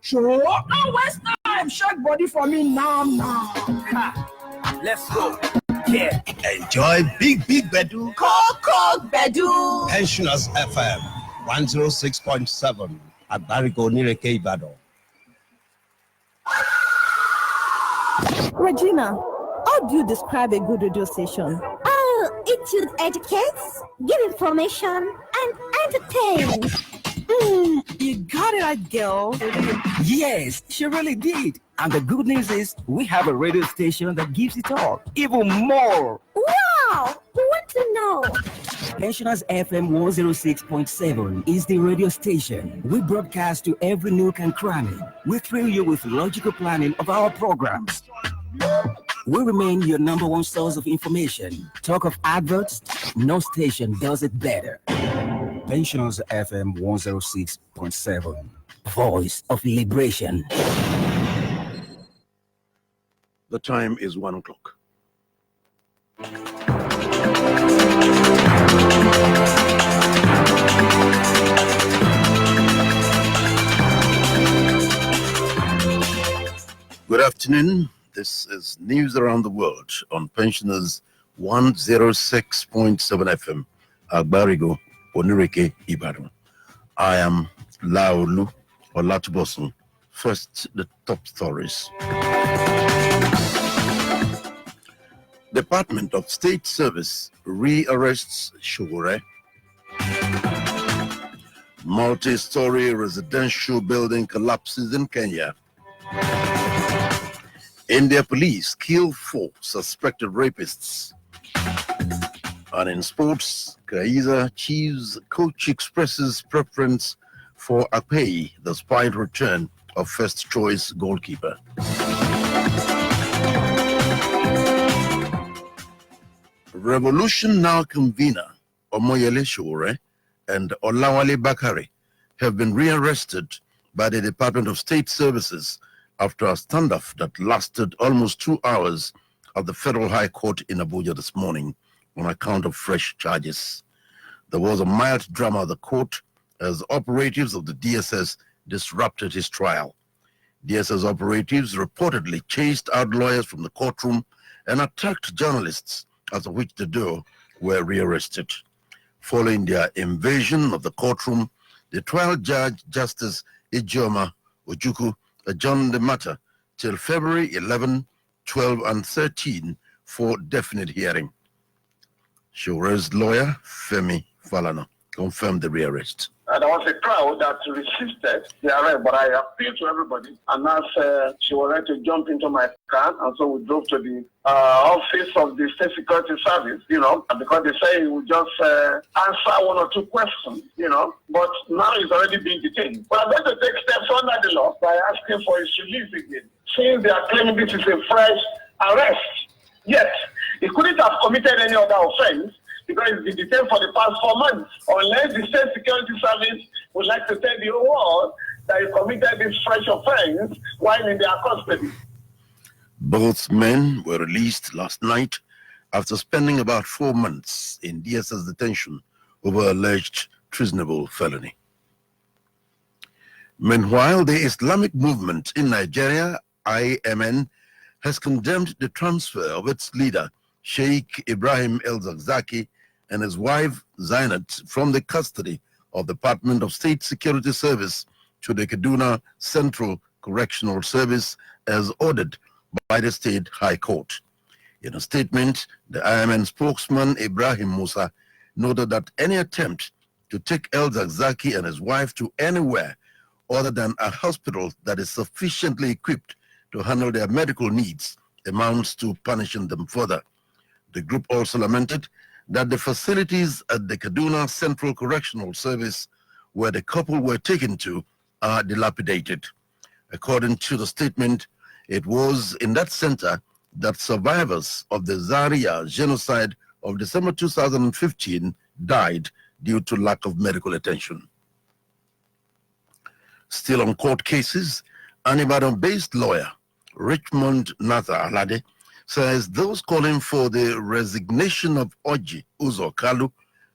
Sure. No waste time. Shake body for me now. Ha. Let's go. Yeah. Enjoy Big Bedu. Coke Bedu. Pensioners FM 106.7 at Barigo Nireke Ibadan. Regina, how do you describe a good radio station? It should educate, give information, and entertain. You got it right, girl. Yes, she really did. And the good news is we have a radio station that gives it all, even more. Wow! We want to know. Pensioners FM 106.7 is the radio station. We broadcast to every nook and cranny. We thrill you with logical planning of our programs. We remain your number one source of information. Talk of adverts, no station does it better. Pensioners FM 106.7, Voice of Liberation. The time is 1 o'clock. Good afternoon. This is News Around the World on Pensioners 106.7 FM, Agbarigo, Onireke, Ibadan. I am Laolu Olatubosun. First, the top stories. Department of State Service rearrests Shogore. Multi-story residential building collapses in Kenya. India police kill 4 suspected rapists. And in sports, Kaizer Chiefs coach expresses preference for Akpeyi despite return of first-choice goalkeeper. Revolution Now convener Omoyele Sowore and Olawale Bakare have been rearrested by the Department of State Services after a standoff that lasted almost 2 hours at the Federal High Court in Abuja this morning on account of fresh charges. There was a mild drama at the court as operatives of the DSS disrupted his trial. DSS operatives reportedly chased out lawyers from the courtroom and attacked journalists, after which the duo were rearrested. Following their invasion of the courtroom, the trial judge, Justice Ijoma Ojukwu, adjourned the matter till February 11, 12, and 13 for definite hearing. Showore's lawyer, Femi Falana, confirmed the rearrest. There was a crowd that resisted the arrest, but I appealed to everybody and asked Showore to jump into my car, and so we drove to the office of the State Security Service, because they say he would just answer 1 or 2 questions, but now he's already been detained. But I'm going to take steps under the law by asking for his release again, since they are claiming this is a fresh arrest. Yet, he couldn't have committed any other offense because he's been detained for the past 4 months, unless the State Security Service would like to tell the whole world that he committed this fresh offense while in their custody. Both men were released last night after spending about 4 months in DSS detention over alleged treasonable felony. Meanwhile, the Islamic movement in Nigeria, IMN, has condemned the transfer of its leader, Sheikh Ibrahim El-Zakzaky, and his wife Zainat from the custody of the Department of State Security Service to the Kaduna Central Correctional Service as ordered by the State High Court. In a statement, the IMN spokesman Ibrahim Musa noted that any attempt to take El-Zakzaky and his wife to anywhere other than a hospital that is sufficiently equipped to handle their medical needs amounts to punishing them further. The group also lamented that the facilities at the Kaduna Central Correctional Service where the couple were taken to are dilapidated. According to the statement, it was in that center that survivors of the Zaria genocide of December 2015 died due to lack of medical attention. Still on court cases, an Ibadan-based lawyer, Richmond Natha Alade, says those calling for the resignation of Orji Uzor Kalu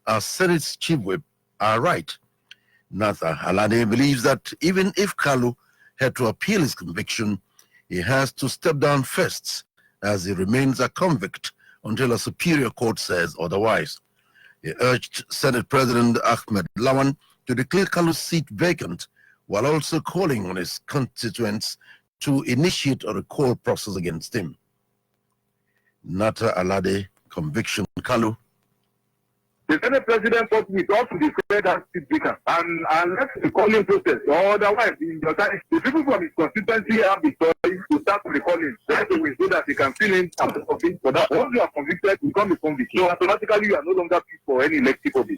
as Senate's chief whip are right. Natha Alade believes that even if Kalu had to appeal his conviction, he has to step down first, as he remains a convict until a superior court says otherwise. He urged Senate President Ahmed Lawan to declare Kalu's seat vacant, while also calling on his constituents to initiate a recall process against him. Nata Alade, conviction Kalu. The Senate President fought me to declare that seat vacant, and unless the calling process, or otherwise, in your time, the people from his constituency have the choice to start recalling right away so that they can fill in after something for that. Once you are convicted, you become a convict. So automatically, you are no longer fit for any elective office.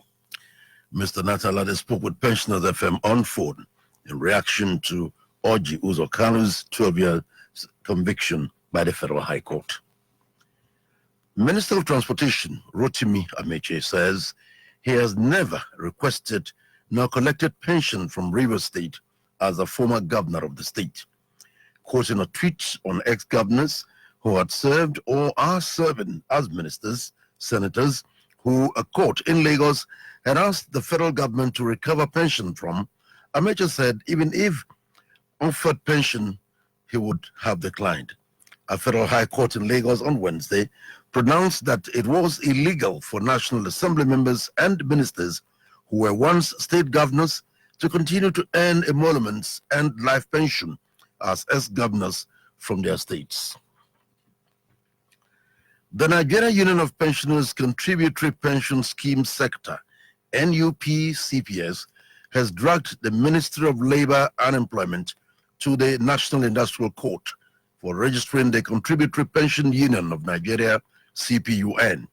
Mr. Nata Alade spoke with Pensioners FM on phone in reaction to Orji Uzo Kalu's 12-year conviction by the Federal High Court. Minister of Transportation Rotimi Ameche says he has never requested nor collected pension from Rivers State as a former governor of the state. Quoting a tweet on ex-governors who had served or are serving as ministers, senators, who a court in Lagos had asked the federal government to recover pension from, Ameche said even if offered pension, he would have declined. A federal high court in Lagos on Wednesday pronounced that it was illegal for National Assembly members and ministers who were once state governors to continue to earn emoluments and life pension as ex-governors from their states. The Nigeria Union of Pensioners Contributory Pension Scheme Sector, NUP-CPS, has dragged the Ministry of Labor and Employment to the National Industrial Court for registering the Contributory Pension Union of Nigeria, CPUN.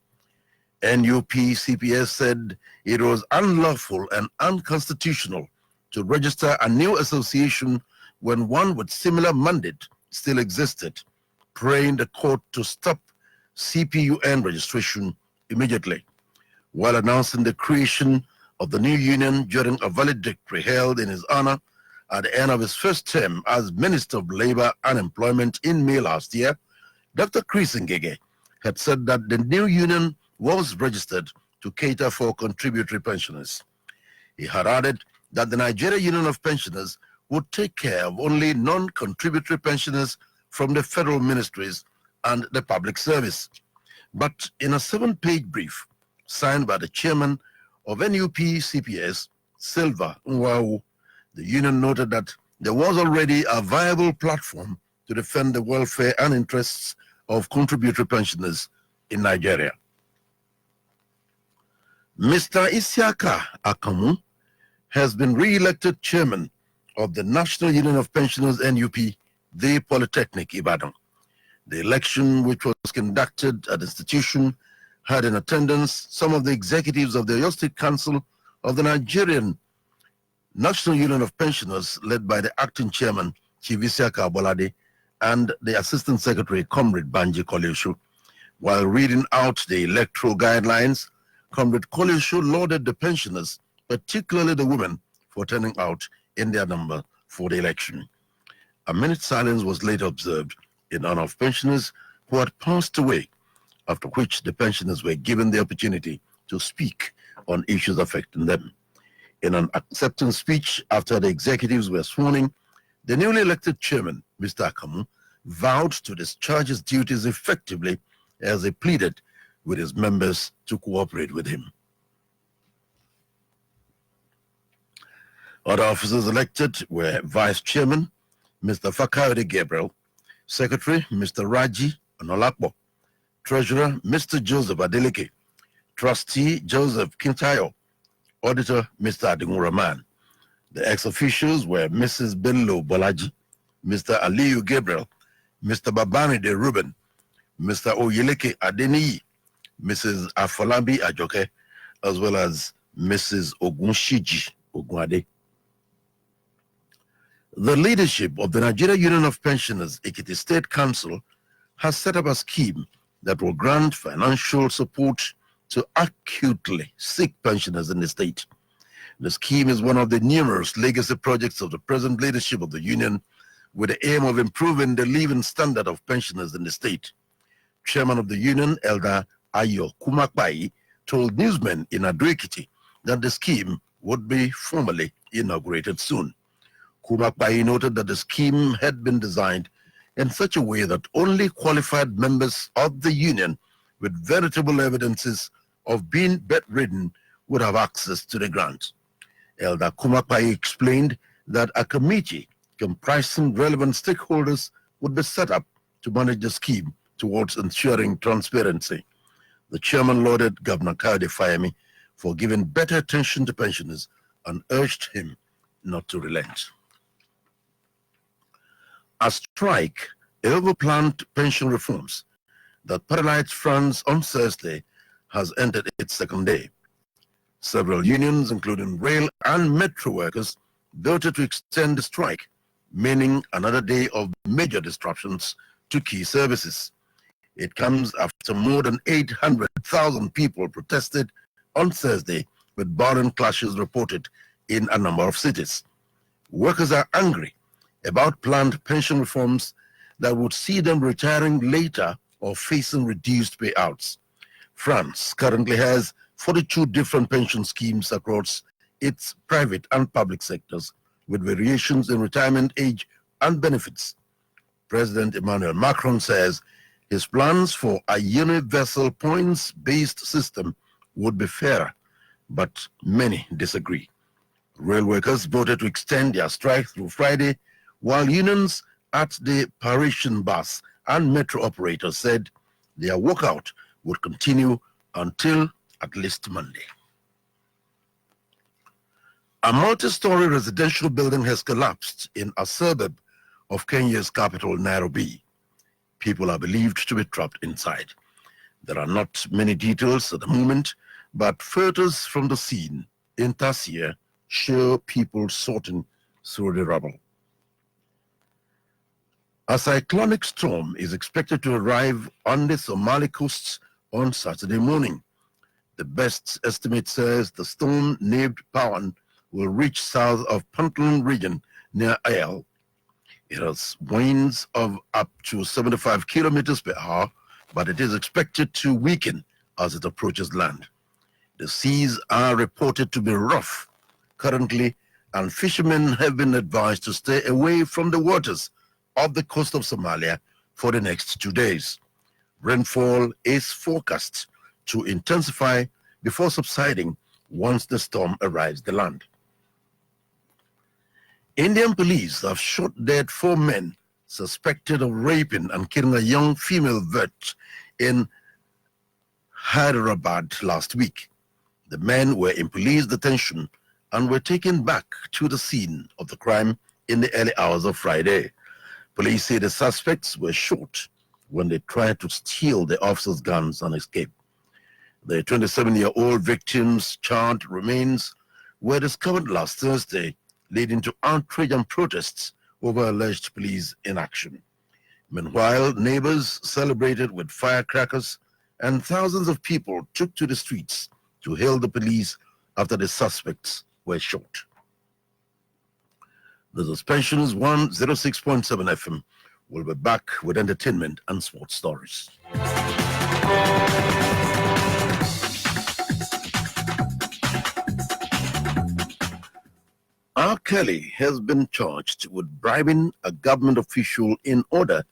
NUP-CPS said it was unlawful and unconstitutional to register a new association when one with similar mandate still existed, praying the court to stop CPUN registration immediately. While announcing the creation of the new union during a valedictory held in his honor at the end of his first term as Minister of Labor and Employment in May last year, Dr. Chris Ngege had said that the new union was registered to cater for contributory pensioners. He had added that the Nigeria Union of Pensioners would take care of only non-contributory pensioners from the federal ministries and the public service. But in a 7-page brief signed by the chairman of NUP-CPS, Silva Nwau, the union noted that there was already a viable platform to defend the welfare and interests of contributory pensioners in Nigeria. Mr. Isiaka Akamu has been re-elected chairman of the National Union of Pensioners, NUP, the Polytechnic Ibadan. The election, which was conducted at the institution, had in attendance some of the executives of the Oyo State Council of the Nigerian National Union of Pensioners, led by the acting chairman, Chief Isiaka Abolade, and the Assistant Secretary, Comrade Banji Koleosho. While reading out the electoral guidelines, Comrade Koleosho lauded the pensioners, particularly the women, for turning out in their number for the election. A minute's silence was later observed in honor of pensioners who had passed away, after which the pensioners were given the opportunity to speak on issues affecting them. In an acceptance speech after the executives were sworn in, the newly elected chairman, Mr. Akamu, vowed to discharge his duties effectively as he pleaded with his members to cooperate with him. Other officers elected were Vice Chairman, Mr. Fakayode Gabriel, Secretary, Mr. Raji Onolakbo, Treasurer, Mr. Joseph Adeleke, Trustee, Joseph Kintayo, Auditor, Mr. Adinguraman. The ex-officials were Mrs. Bello Bolaji, Mr. Aliyu Gabriel, Mr. Babani De Ruben, Mr. Oyeleke Adeniyi, Mrs. Afolabi Ajoke, as well as Mrs. Ogunshiji Ogunade. The leadership of the Nigeria Union of Pensioners, Ekiti State Council, has set up a scheme that will grant financial support to acutely sick pensioners in the state. The scheme is one of the numerous legacy projects of the present leadership of the union, with the aim of improving the living standard of pensioners in the state. Chairman of the union, Elder Ayo Kumakpai, told newsmen in Ado-Ekiti that the scheme would be formally inaugurated soon. Kumakpai noted that the scheme had been designed in such a way that only qualified members of the union with veritable evidences of being bedridden would have access to the grant. Elder Kumakpai explained that a committee comprising relevant stakeholders would be set up to manage the scheme towards ensuring transparency. The chairman lauded Governor Kayode Fayemi for giving better attention to pensioners and urged him not to relent. A strike over planned pension reforms that paralyzed France on Thursday has entered its second day. Several unions, including rail and metro workers, voted to extend the strike, meaning another day of major disruptions to key services. It comes after more than 800,000 people protested on Thursday, with violent clashes reported in a number of cities. Workers are angry about planned pension reforms that would see them retiring later or facing reduced payouts. France currently has 42 different pension schemes across its private and public sectors, with variations in retirement age and benefits. President Emmanuel Macron says his plans for a universal points-based system would be fairer, but many disagree. Rail workers voted to extend their strike through Friday, while unions at the Parisian bus and metro operators said their walkout would continue until at least Monday. A multi-story residential building has collapsed in a suburb of Kenya's capital, Nairobi. People are believed to be trapped inside. There are not many details at the moment, but photos from the scene in Tasia show people sorting through the rubble. A cyclonic storm is expected to arrive on the Somali coasts on Saturday morning. The best estimate says the storm, named Pawan, will reach south of Puntland region near Ayel. It has winds of up to 75 kilometers per hour, but it is expected to weaken as it approaches land. The seas are reported to be rough currently, and fishermen have been advised to stay away from the waters of the coast of Somalia for the next 2 days. Rainfall is forecast to intensify before subsiding once the storm arrives the land. Indian police have shot dead 4 men suspected of raping and killing a young female vet in Hyderabad last week. The men were in police detention and were taken back to the scene of the crime in the early hours of Friday. Police say the suspects were shot when they tried to steal the officers' guns and escape. The 27-year-old victim's charred remains were discovered last Thursday, leading to outrage and protests over alleged police inaction. Meanwhile, neighbors celebrated with firecrackers and thousands of people took to the streets to hail the police after the suspects were shot. The Suspension is 106.7 FM. We'll be back with entertainment and sports stories. R. Kelly has been charged with bribing a government official in order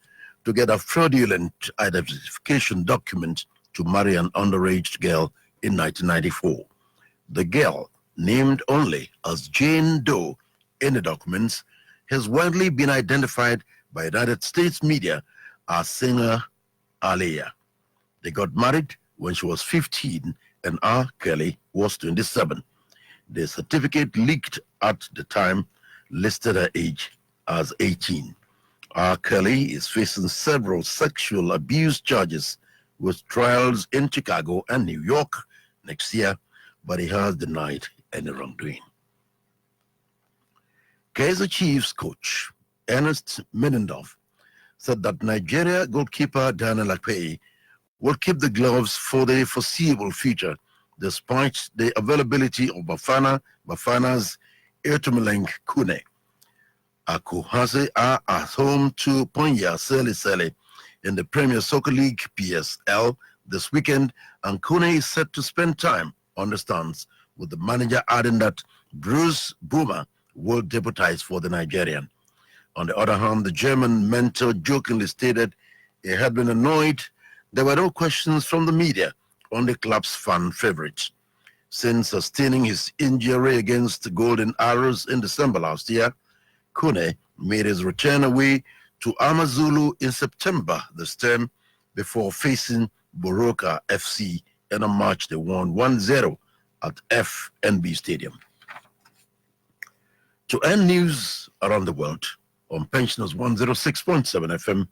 to get a fraudulent identification document to marry an underage girl in 1994. The girl, named only as Jane Doe in the documents, has widely been identified by United States media as singer Aaliyah. They got married when she was 15 and R. Kelly was 27. The certificate leaked at the time listed her age as 18. R. Kelly is facing several sexual abuse charges with trials in Chicago and New York next year, but he has denied any wrongdoing. Kaizer Chiefs coach Ernest Middendorf said that Nigeria goalkeeper Daniel Akpeyi will keep the gloves for the foreseeable future, despite the availability of Bafana's Ertumeleng Kune. Akuhase are at home to Ponya Sele in the Premier Soccer League PSL this weekend, and Kune is set to spend time on the stands, with the manager adding that Bruce Boomer will deputize for the Nigerian. On the other hand, the German mentor jokingly stated he had been annoyed there were no questions from the media on the club's fan favorite. Since sustaining his injury against the Golden Arrows in December last year, Kune made his return away to Amazulu in September this term before facing Boroka FC in a match they won 1-0 at FNB Stadium. To end news around the world on Pensioners 106.7 FM,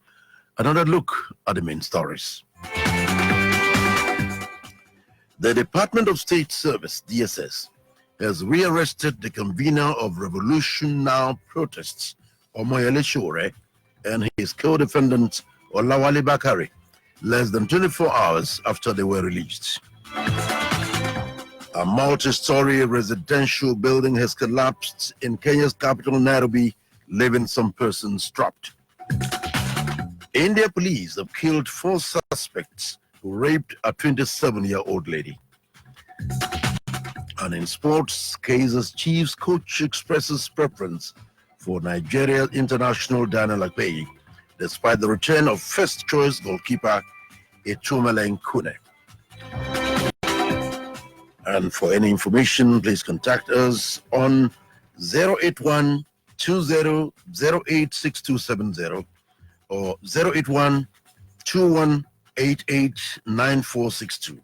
another look at the main stories. The Department of State Service, DSS, has rearrested the convener of Revolution Now protests, Omoyele Shure, and his co-defendant, Olawale Bakari, less than 24 hours after they were released. A multi-story residential building has collapsed in Kenya's capital, Nairobi, leaving some persons trapped. India police have killed 4 suspects who raped a 27-year-old lady. And in sports, Kansas Chiefs coach expresses preference for Nigeria international Daniel Akpeyi, despite the return of first-choice goalkeeper Etumelen Kune. And for any information, please contact us on 081-2008-6270 or 081-2188-9462,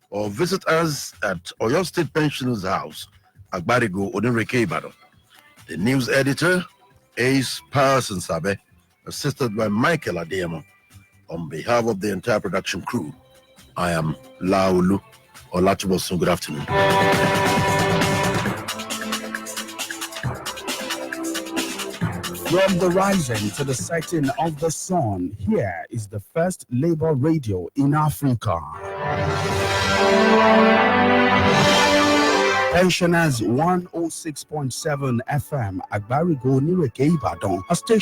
or visit us at Oyo State Pensioners House, Agbarigo, Onireke, Ibadan. The news editor is Parson Sabe, assisted by Michael Adeyemo. On behalf of the entire production crew, I am Laulu Olatubosun. Good afternoon. From the rising to the setting of the sun, here is the first labor radio in Africa. Pensioners 106.7 FM, Agbarigo, Nireke, Ibadan, a station